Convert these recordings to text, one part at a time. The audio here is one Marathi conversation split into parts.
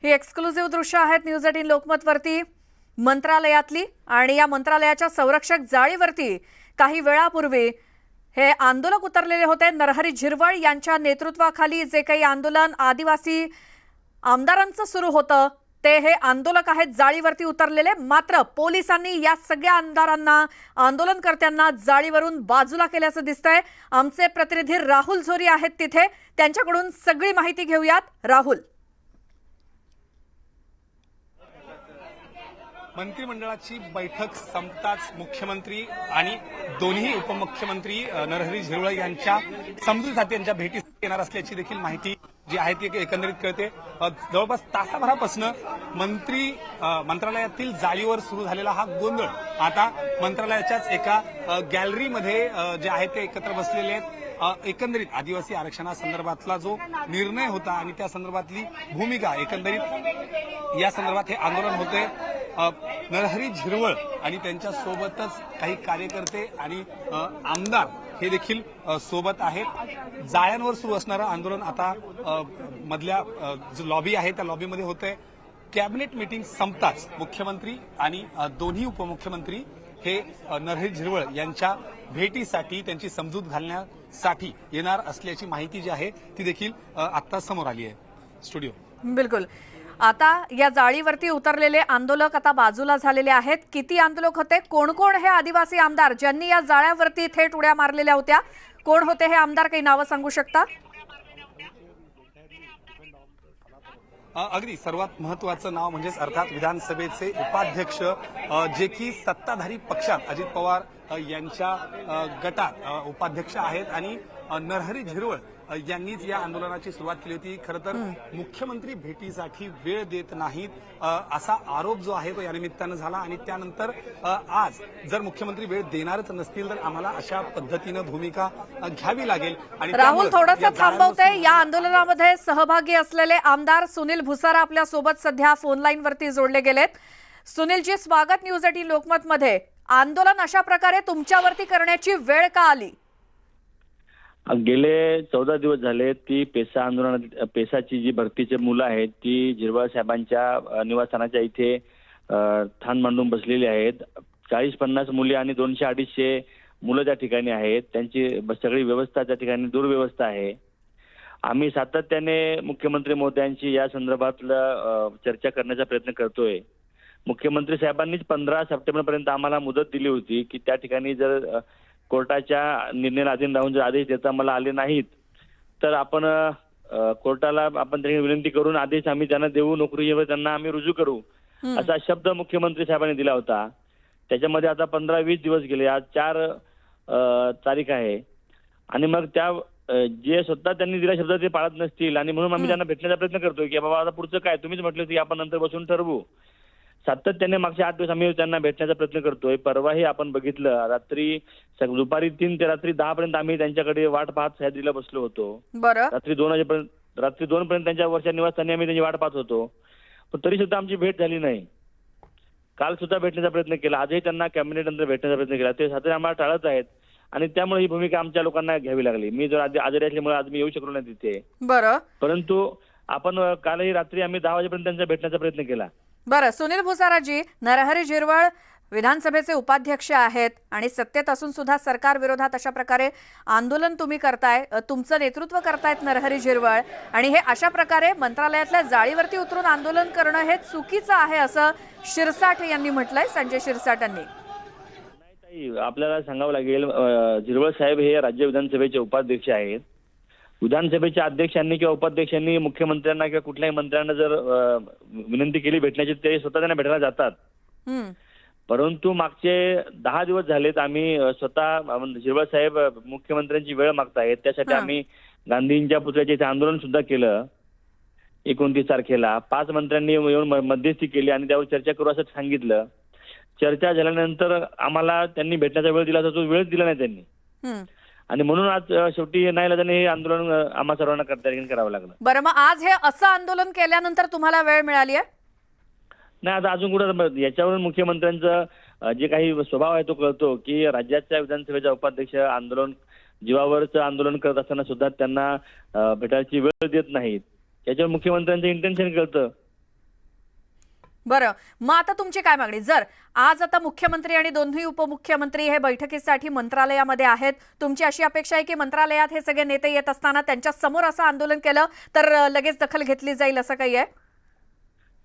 ही एक्सक्लुझिव्ह दृश्य आहेत न्यूज 18 लोकमत वरती मंत्रालयातली आणि या मंत्रालयाच्या संरक्षक जाळीवरती काही वेळापूर्वी हे आंदोलक उतरलेले होते। नरहरी झिरवळ यांच्या नेतृत्वाखाली जे काही आंदोलन आदिवासी आमदारांचं सुरू होतं ते हे आंदोलक आहेत जाळीवरती उतरलेले। मात्र पोलिसांनी या सगळ्या आमदारांना आंदोलनकर्त्यांना जाळीवरून बाजूला केल्याचं दिसतंय। आमचे प्रतिनिधी राहुल झोरी आहेत तिथे, त्यांच्याकडून सगळी माहिती घेऊयात। राहुल, मंत्रिमंडळाची बैठक संपताच मुख्यमंत्री आणि दोन्ही उपमुख्यमंत्री नरहरी झिरवळ यांच्या समजुतीसाठी त्यांच्या भेटीस येणार असल्याची देखील माहिती जी आहे ती एकंदरीत कळते। जवळपास तासाभरापासून मंत्रालयातील जाळीवर सुरू झालेला हा गोंधळ आता मंत्रालयाच्याच एका गॅलरीमध्ये जे आहे ते एकत्र बसलेले आहेत। एकंदरीत आदिवासी आरक्षणासंदर्भातला जो निर्णय होता आणि त्या संदर्भातली भूमिका एकंदरीत या संदर्भात हे आंदोलन होते। नरहरी झिरवळ आणि त्यांच्या सोबतच काही कार्यकर्ते आणि आमदार हे देखील सोबत आहेत। जाळ्यांवर सुरू असणारं आंदोलन आता मधल्या जो लॉबी आहे त्या लॉबीमध्ये होतंय। कॅबिनेट मीटिंग संपताच मुख्यमंत्री आणि दोन्ही उपमुख्यमंत्री हे नरहरी झिरवळ यांच्या भेटीसाठी त्यांची समजूत घालण्यासाठी येणार असल्याची माहिती जी आहे ती देखील आता समोर आली आहे। स्टुडिओ बिलकुल। आता या जाळीवरती उतरलेले आंदोलक आता बाजूला झालेले आहेत। किती आंदोलक होते, कोण कोण हे आदिवासी आमदार ज्यांनी या जाळ्यावरती थेट उड्या मारलेल्या होत्या, कोण होते हे आमदार, काही नावं सांगू शकता? अगदी सर्वात महत्वाचं नाव म्हणजेच अर्थात विधानसभेचे उपाध्यक्ष जे की सत्ताधारी पक्षात अजित पवार यांच्या गटात उपाध्यक्ष आहेत आणि नरहरी झिरवळ यांनीच या आंदोलनाची सुरुवात केली होती। खरं तर मुख्यमंत्री भेटीसाठी वेळ देत नाहीत असा आरोप जो आहे तो या निमित्तानं झाला आणि त्यानंतर आज जर मुख्यमंत्री वेळ देणारच नसतील तर आम्हाला अशा पद्धतीनं भूमिका घ्यावी लागेल। आणि राहुल थोडंसं थांबवते, या आंदोलनामध्ये सहभागी असलेले आमदार सुनील भुसारा आपल्या सोबत सध्या फोन लाईन वरती जोडले गेलेत। सुनीलजी, स्वागत न्यूज 18 लोकमत मध्ये। आंदोलन अशा प्रकारे तुमच्यावरती करण्याची वेळ का आली? गेले 14 दिवस झाले ती पेसा आंदोलनात पेसाची जी भरतीचे मुलं आहेत ती झिरवळ साहेबांच्या निवासस्थानाच्या इथे ठाण मांडून बसलेली आहेत। 40-50 मुली आणि 200-250 मुलं त्या ठिकाणी आहेत। त्यांची सगळी व्यवस्था त्या ठिकाणी दुर्व्यवस्था आहे। आम्ही सातत्याने मुख्यमंत्री महोदयांशी या संदर्भातलं चर्चा करण्याचा प्रयत्न करतोय। मुख्यमंत्री साहेबांनीच 15 सप्टेंबरपर्यंत आम्हाला मुदत दिली होती की त्या ठिकाणी जर कोर्टाच्या निर्णयाला अधीन राहून जर आदेश देता मला आले नाहीत तर आपण कोर्टाला आपण त्यांनी विनंती करून आदेश आम्ही त्यांना देऊ, नोकरीवर त्यांना आम्ही रुजू करू असा शब्द मुख्यमंत्री साहेबांनी दिला होता। त्याच्यामध्ये आता 15-20 दिवस गेले, आज 4 तारीख आहे आणि मग त्या जे स्वतः त्यांनी दिला शब्द ते पाळत नसतील आणि म्हणून आम्ही त्यांना भेटण्याचा प्रयत्न करतोय की बाबा आता पुढचं काय, तुम्हीच म्हटलं की आपण नंतर बसून ठरवू। सातत्याने मागच्या 8 दिवस आम्ही त्यांना भेटण्याचा प्रयत्न करतोय। परवाही आपण बघितलं, रात्री दुपारी 3 ते रात्री 10 पर्यंत आम्ही त्यांच्याकडे वाट पाहत सह्याद्रीला बसलो होतो। रात्री 2 पर्यंत त्यांच्या वरच्या निवासस्थानी आम्ही त्यांची वाट पाहत होतो, पण तरी सुद्धा आमची भेट झाली नाही। काल सुद्धा भेटण्याचा प्रयत्न केला, आजही त्यांना कॅबिनेट नंतर भेटण्याचा प्रयत्न केला, ते सातत्याने आम्हाला टाळत आहेत आणि त्यामुळे ही भूमिका आमच्या लोकांना घ्यावी लागली। मी जर आजारी असल्यामुळे आज मी येऊ शकलो नाही तिथे, परंतु आपण कालही रात्री आम्ही 10 वाजेपर्यंत त्यांचा भेटण्याचा प्रयत्न केला। बरं सुनील भुसाराजी, नरहरी झिरवळ विधानसभेचे उपाध्यक्ष आहेत आणि सत्तेत असून सुद्धा सरकार विरोधात अशा प्रकारे आंदोलन तुम्ही करताय, तुमचं नेतृत्व करतायत नरहरी झिरवळ, आणि हे अशा प्रकारे मंत्रालयातल्या जाळीवरती उतरून आंदोलन करणं हे चुकीचं आहे असं शिरसाट यांनी म्हटलंय, संजय शिरसाट यांनी। आपल्याला सांगावं लागेल, झिरवळ साहेब हे राज्य विधानसभेचे उपाध्यक्ष आहेत। विधानसभेच्या अध्यक्षांनी किंवा उपाध्यक्षांनी मुख्यमंत्र्यांना किंवा कुठल्याही मंत्र्यांना जर विनंती केली भेटण्याची ते स्वतः त्यांना भेटायला जातात, परंतु मागचे 10 दिवस झालेत आम्ही स्वतः झिरवळ साहेब मुख्यमंत्र्यांची वेळ मागतायत, त्यासाठी आम्ही गांधींच्या पुतळ्याच्या इथे आंदोलन सुद्धा केलं 29 तारखेला। 5 मंत्र्यांनी येऊन मध्यस्थी केली आणि त्यावर चर्चा करू असं सांगितलं। चर्चा झाल्यानंतर आम्हाला त्यांनी भेटण्याचा वेळ दिला, तर तो वेळच दिला नाही त्यांनी, आणि म्हणून आज शेवटी नाही हे आंदोलन आम्हा सर्वांना करावं लागलं। बरं, मग आज हे असं आंदोलन केल्यानंतर तुम्हाला वेळ मिळाली आहे? नाही, आता अजून कुठं याच्यावरून मुख्यमंत्र्यांचं जे काही स्वभाव आहे तो कळतो की राज्याच्या विधानसभेच्या उपाध्यक्ष आंदोलन जीवावरचं आंदोलन करत असताना सुद्धा त्यांना भेटायची वेळ देत नाहीत. त्याच्यावर मुख्यमंत्र्यांचं इंटेन्शन कळतं. बरं, मग आता तुमची काय मागणी? जर आज आता मुख्यमंत्री आणि दोन्ही उपमुख्यमंत्री हे बैठकीसाठी मंत्रालयामध्ये आहेत, तुमची अशी अपेक्षा आहे की मंत्रालयात हे सगळे नेते येत असताना त्यांच्या समोर असं आंदोलन केलं तर लगेच दखल घेतली जाईल असं काही आहे?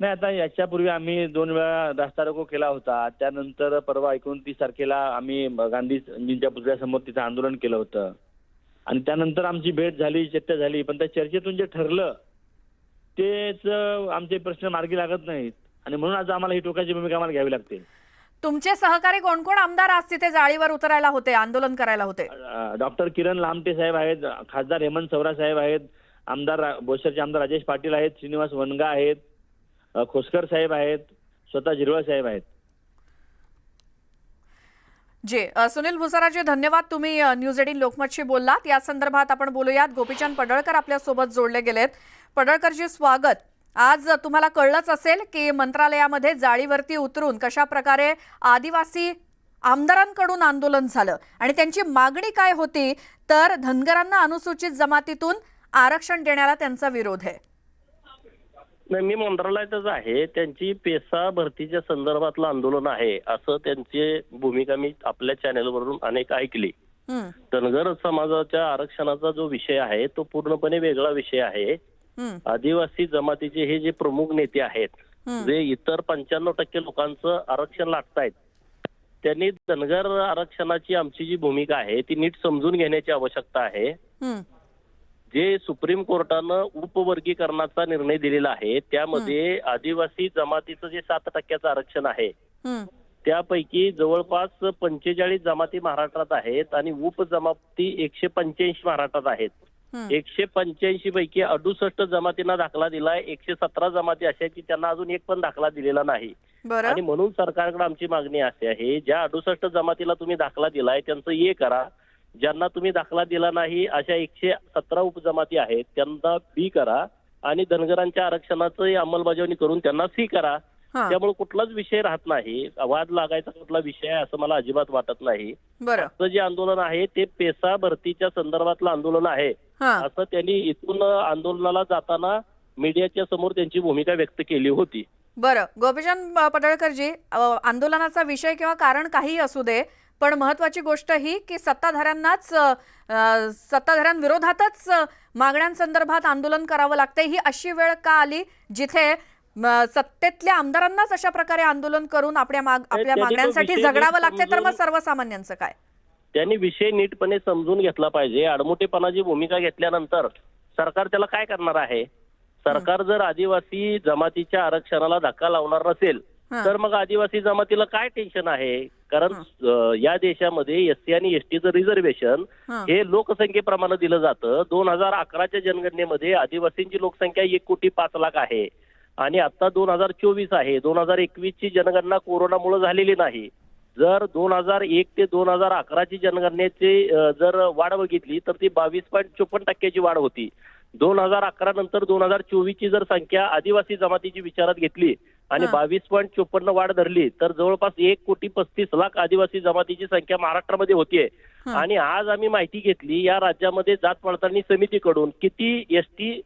नाही, आता याच्यापूर्वी आम्ही 2 वेळा रास्ता रोको केला होता. त्यानंतर परवा 29 तारखेला आम्ही गांधीजींच्या पुतळ्यासमोर तिथं आंदोलन केलं होतं आणि त्यानंतर आमची भेट झाली, चर्चा झाली. पण त्या चर्चेतून जे ठरलं तेच आमचे प्रश्न मार्गी लागत नाहीत आणि म्हणून आज आम्हाला ही टोकाची भूमिका आम्हाला घ्यावी लागते. तुमचे सहकारी कोण कोण आमदार आज तिथे जाळीवर उतरायला होते, आंदोलन करायला होते? डॉक्टर किरण लामटे साहेब आहेत, खासदार हेमंत सवरा साहेब आहेत, आमदार बोईसरचे आमदार राजेश पाटील आहेत, श्रीनिवास वनगा आहेत, खोसकर साहेब आहेत, स्वतः झिरवळ साहेब आहेत. जे सुनील भुसाराजी, धन्यवाद. तुम्ही न्यूज 18 लोकमतशी बोललात. या संदर्भात आपण बोलूयात. गोपीचंद पडळकर आपल्या सोबत जोडले गेलेत. पडळकरजी, स्वागत. आज तुम्हाला कळलंच असेल की मंत्रालयामध्ये जाळीवरती उतरून कशा प्रकारे आदिवासी आमदारांकडून आंदोलन झालं आणि त्यांची मागणी काय होती, तर धनगरांना अनुसूचित जमातीतून आरक्षण देण्याला त्यांचा विरोध आहे. नाही, मी मंत्रालयातच आहे. त्यांची पेसा भरतीच्या संदर्भातलं आंदोलन आहे असं त्यांची भूमिका मी आपल्या चॅनेलवरून अनेक ऐकली. धनगर समाजाच्या आरक्षणाचा जो विषय आहे तो पूर्णपणे वेगळा विषय आहे. आदिवासी जमातीचे हे जे प्रमुख नेते आहेत, जे इतर 95% लोकांचं आरक्षण लाटतायत, त्यांनी धनगर आरक्षणाची आमची जी भूमिका आहे ती नीट समजून घेण्याची आवश्यकता आहे. जे सुप्रीम कोर्टानं उपवर्गीकरणाचा निर्णय दिलेला आहे त्यामध्ये आदिवासी जमातीचं जे 7% आरक्षण आहे त्यापैकी जवळपास 45 जमाती महाराष्ट्रात आहेत आणि उपजमाती 185 महाराष्ट्रात आहेत. 185 पैकी 68 जमातींना दाखला दिलाय. 117 जमाती अशा की त्यांना अजून एक पण दाखला दिलेला नाही. आणि म्हणून सरकारकडे आमची मागणी अशी आहे, ज्या 68 जमातीला तुम्ही दाखला दिलाय त्यांचं ए करा, ज्यांना तुम्ही दाखला दिला नाही अशा 117 उपजमाती आहेत त्यांना बी करा आणि धनगरांच्या आरक्षणाची अंमलबजावणी करून त्यांना सी करा. त्यामुळे कुठलाच विषय राहत नाही, वाद लागायचा कुठला विषय आहे असं मला अजिबात वाटत नाही. आजचं जे आंदोलन आहे ते पेसा भरतीच्या संदर्भातलं आंदोलन आहे असं त्यांनी इथून आंदोलनाला जाताना मीडियाच्या समोर त्यांची भूमिका व्यक्त केली होती. बरं, गोपीचंद पडळकरजी, आंदोलनाचा विषय किंवा कारण काही असू दे, पण महत्वाची गोष्ट ही की सत्ताधाऱ्यांविरोधातच मागण्यांसंदर्भात आंदोलन करावं लागतंय. ही अशी वेळ का आली जिथे सत्तेतल्या आमदारांनाच अशा प्रकारे आंदोलन करून आपल्या मागण्यांसाठी झगडावं लागतंय, तर मग सर्वसामान्यांचं काय? त्यांनी विषय नीटपणे समजून घेतला पाहिजे. आडमुठेपणाची भूमिका घेतल्यानंतर सरकार त्याला काय करणार आहे? सरकार जर आदिवासी जमातीच्या आरक्षणाला धक्का लावणार नसेल तर मग आदिवासी जमातीला काय टेन्शन आहे? कारण या देशामध्ये एससी आणि एसटीचं रिझर्वेशन हे लोकसंख्येप्रमाणे दिलं जातं. 2011च्या जनगणनेमध्ये आदिवासींची लोकसंख्या 1,05,00,000 आहे आणि आता 2024 आहे. 2021ची जनगणना कोरोनामुळे झालेली नाही. जर 2001 ते 2011ची जनगणनेची जर वाढ बघितली तर ती 22.54% वाढ होती. 2011 नंतर 2024ची जर संख्या आदिवासी जमातीची विचारात घेतली आणि 22.54 वाढ धरली तर जवळपास 1,35,00,000 आदिवासी जमातीची संख्या महाराष्ट्रामध्ये होतीये. आणि आज आम्ही माहिती घेतली या राज्यामध्ये जात पडताळणी समितीकडून किती एसटी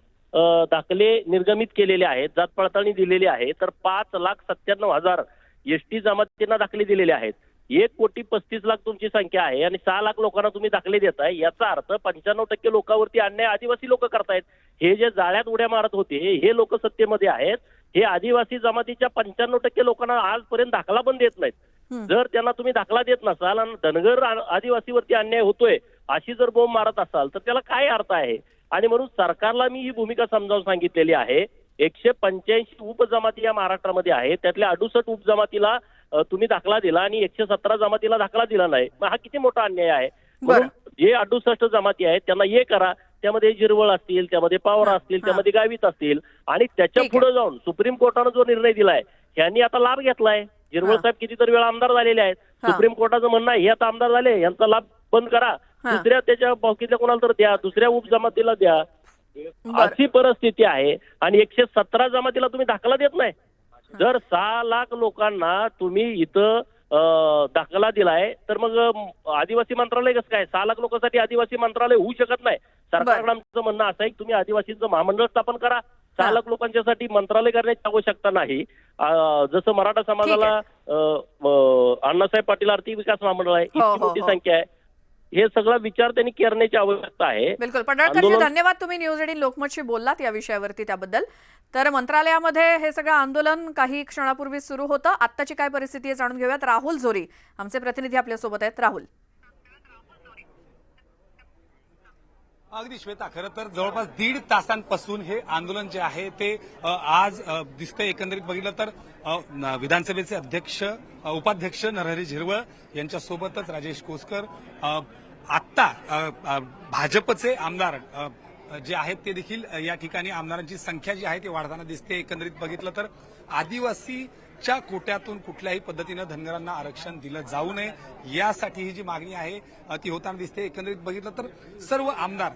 दाखले निर्गमित केलेले आहेत, जात पडताळणी दिलेली आहे, तर 5,97,000 एसटी जमातींना दाखले दिलेले आहेत. 1,35,00,000 तुमची संख्या आहे आणि 6 लाख लोकांना तुम्ही दाखले देताय. याचा अर्थ 95% लोकांवरती अन्याय आदिवासी लोक करतायत. हे जे जाळ्यात उड्या मारत होते हे लोक सत्तेमध्ये आहेत. हे आदिवासी जमातीच्या 95% लोकांना आजपर्यंत दाखला पण देत नाहीत. जर त्यांना तुम्ही दाखला देत नसाल आणि धनगर आदिवासीवरती अन्याय होतोय अशी जर बोंब मारत असाल तर त्याला काय अर्थ आहे? आणि म्हणून सरकारला मी ही भूमिका समजावून सांगितलेली आहे. 185 उपजमाती या महाराष्ट्रामध्ये आहेत, त्यातल्या 68 उपजमातीला तुम्ही दाखला दिला आणि 117 जमातीला दाखला दिला नाही. मग हा किती मोठा अन्याय आहे? म्हणून जे 68 जमाती आहेत त्यांना हे करा, त्यामध्ये जिरवळ असतील, त्यामध्ये पावरा असतील, त्यामध्ये गावित असतील आणि त्याच्या पुढे जाऊन सुप्रीम कोर्टानं जो निर्णय दिलाय यांनी आता लाभ घेतलाय. जिरवळ साहेब कितीतरी वेळा आमदार झालेले आहेत. सुप्रीम कोर्टाचं म्हणणं आहे हे आता आमदार झाले यांचा लाभ बंद करा, दुसऱ्या त्याच्या भावकीतल्या कोणाला तर द्या, दुसऱ्या उपजमातीला द्या. अशी परिस्थिती आहे आणि 117 जमातीला तुम्ही दाखला देत नाही. जर 6 लाख लोकांना तुम्ही इथं दाखला दिलाय, तर मग आदिवासी मंत्रालय कसं काय? 6 लाख लोकांसाठी आदिवासी मंत्रालय होऊ शकत नाही. सरकारकडे आमचं म्हणणं असं आहे की तुम्ही आदिवासींचं महामंडळ स्थापन करा. 6 लाख लोकांच्यासाठी मंत्रालय करण्याची आवश्यकता नाही. जसं मराठा समाजाला अण्णासाहेब पाटील आर्थिक विकास महामंडळ आहे, इतकी मोठी संख्या आहे. हे सगळा विचार त्यांनी करण्याची आवश्यकता आहे. बिलकुल. पडळकरजी, धन्यवाद, तुम्ही न्यूज 18 लोकमतशी बोललात या विषयावरती, त्याबद्दल. तर मंत्रालयामध्ये हे सगळं आंदोलन काही क्षणापूर्वी सुरू होतं. आत्ताची काय परिस्थिती आहे जाणून घेऊयात. राहुल जोरी आमचे प्रतिनिधी आपल्यासोबत आहेत. राहुल. अगदी श्वेता, खरं तर जवळपास 1.5 तासांपासून हे आंदोलन जे आहे ते आज दिसतंय. एकंदरीत बघितलं तर विधानसभेचे अध्यक्ष उपाध्यक्ष नरहरी झिरवळ यांच्यासोबतच राजेश कोसकर, आत्ता भाजपचे आमदार जे आहेत ते देखील या ठिकाणी आमदारांची संख्या जी आहे ती वाढताना दिसते. एकंदरीत बघितलं तर आदिवासीच्या कोट्यातून कुठल्याही पद्धतीनं धनगरांना आरक्षण दिलं जाऊ नये यासाठी ही जी मागणी आहे ती होताना दिसते. एकंदरीत बघितलं तर सर्व आमदार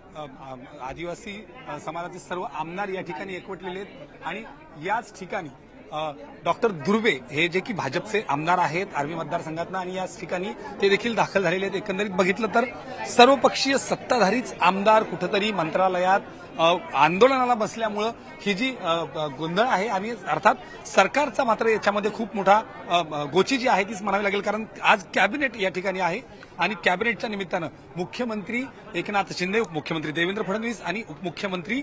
आदिवासी समाजाचे सर्व आमदार या ठिकाणी एकवटलेले आहेत आणि याच ठिकाणी डॉक्टर दुर्वे हे जे की भाजपचे आमदार आहेत आर्वी मतदारसंघातनं आणि याच ठिकाणी ते देखील दाखल झालेले आहेत. एकंदरीत बघितलं तर सर्वपक्षीय सत्ताधारीच आमदार कुठेतरी मंत्रालयात आंदोलनाला बसल्यामुळं ही जी गोंधळ आहे आणि अर्थात सरकारचा मात्र याच्यामध्ये खूप मोठा गोची जी आहे तीच म्हणावी लागेल. कारण आज कॅबिनेट या ठिकाणी आहे आणि कॅबिनेटच्या निमित्तानं मुख्यमंत्री एकनाथ शिंदे, उपमुख्यमंत्री देवेंद्र फडणवीस आणि उपमुख्यमंत्री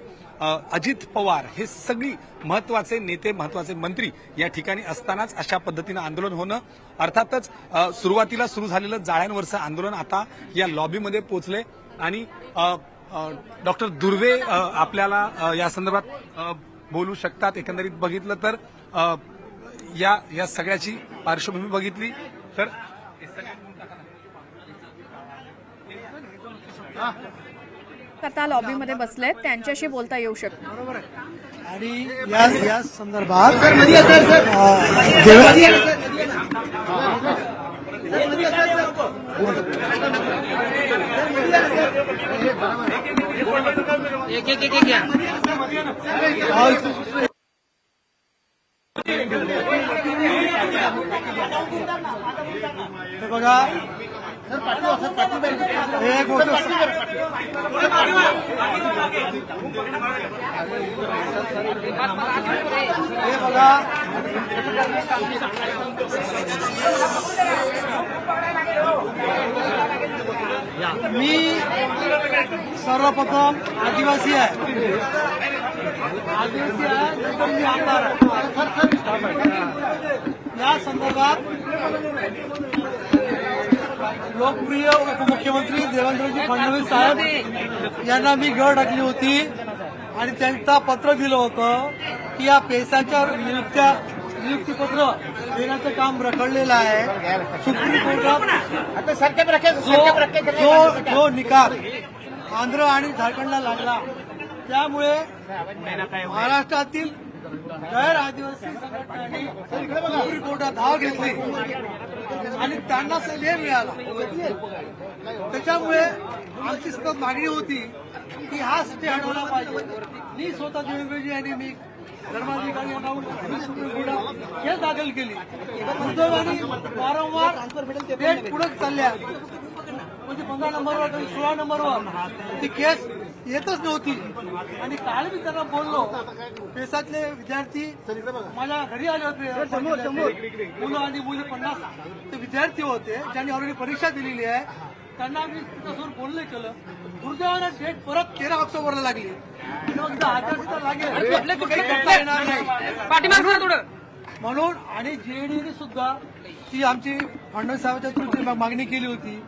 अजित पवार हे सगळी महत्वाचे नेते, महत्वाचे मंत्री या ठिकाणी असतानाच अशा पद्धतीनं आंदोलन होणं, अर्थातच सुरुवातीला सुरू झालेलं जाळ्यांवरचं आंदोलन आता या लॉबीमध्ये पोहोचले आणि डॉक्टर दुर्वे आपल्याला या संदर्भात बोलू शकतात. एकंदरीत बघितलं तर या सगळ्याची पार्श्वभूमी बघितली तर आता लॉबीमध्ये बसलेत, त्यांच्याशी बोलता येऊ शकतं. बरोबर आहे. आणि या संदर्भात बघा एक गोष्ट हे बघा, मी सर्वप्रथम आदिवासी आहे, नंतर मी आमदार आहे. या संदर्भात लोकप्रिय उपमुख्यमंत्री देवेंद्रजी फडणवीस साहेब यांना मी गळ टाकली होती आणि त्यांचा पत्र दिलं होतं की या पेसाच्या नियुक्तीपत्र देण्याचं काम रखडलेलं आहे. सुप्रीम कोर्टात जो निकाल आंध्र आणि झारखंडला लागला त्यामुळे महाराष्ट्रातील गैर आदिवासी संघटनांनी सुप्रीम कोर्टात धाव घेतली आणि त्यांना स्टे मिळाला. त्याच्यामुळे आमची सतत मागणी होती की हा स्टे हटवला पाहिजे. मी स्वतः देवेंद्रजी यांनी मी धर्माधिकारी यांना सुप्रीम कोर्टात केस दाखल केली. दुर्दैवाने वारंवार डेट पुढे चालल्या, म्हणजे 15 नंबरवर 16 नंबरवर ती केस येतच नव्हती. आणि काल मी त्यांना बोललो, पेसातले विद्यार्थी माझ्या घरी आले होते, मुलं आणि मुली 50 ते विद्यार्थी होते ज्यांनी ऑलरेडी परीक्षा दिलेली आहे. त्यांना मी त्याच्यासमोर बोलणं केलं. दुर्दैवाने डेट परत 13 ऑक्टोबरला लागली. म्हणून आणि जेडीने सुद्धा ती आमची फडणवीस साहेबांच्या मागणी केली होती